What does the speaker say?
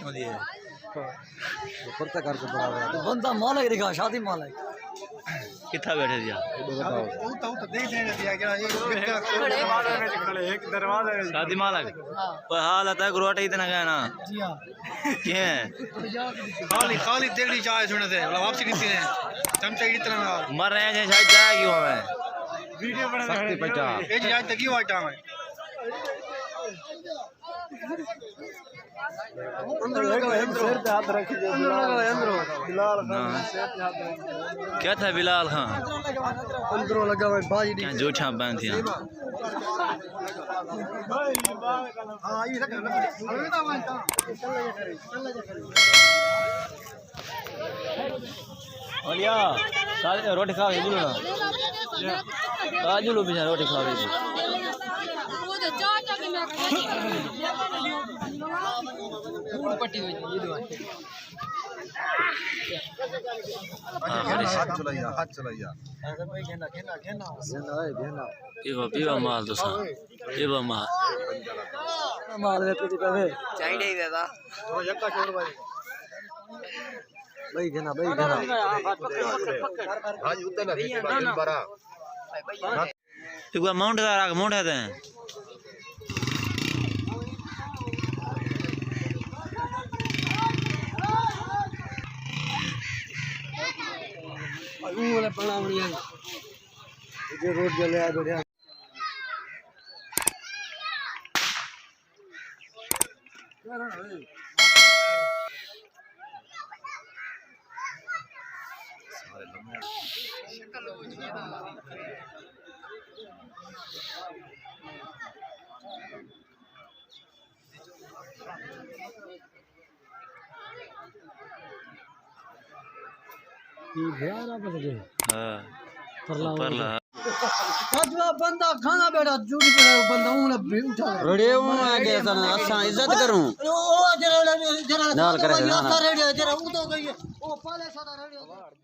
होती है कुर्ता करके पड़ा हुआ है बंदा मालिक दिखा शादी मालिक कितना बैठे दिया शादी मालिक कोई हाल आता है गुरुवाटा इतना गया ना जी हां क्या खाली खाली देगड़ी चाय सुने थे वापसी की थी चमचा इतना मर रहे हैं शायद जाए क्यों हमें वीडियो बना सकते बचा ये जी आज तक क्यों आटा है अंदर सिर पे हाथ रख दे बिलाल खान सिर पे हाथ रख क्या था बिलाल खान अंदर लगा हुआ बाजी क्या जोठा बंद थी हां ये रख ओलिया सारे रोटी खा जुलू ना जुलू पीछे रोटी खा रही पट्टी हुई ये दो हाथ चलाइया ऐसा भाई घेना पीवा माल तो सा पीवा माल वे पीती पे चाहिए ही देता थोड़ा यक्का छोड़ भाई घेना आज उतने ना बड़ा एक बार माउंट है ते वाला बड़ा बढ़िया ये रोड जले आ बढ़िया हां परला अजवा बंदा खाना बैठा जूड़ी पे बंदा उन उठा रेडी हूं आगे सन असा इज्जत करूं ओ जरा नाल करे ना जरा उ तो गई ओ पाले सादा रेडी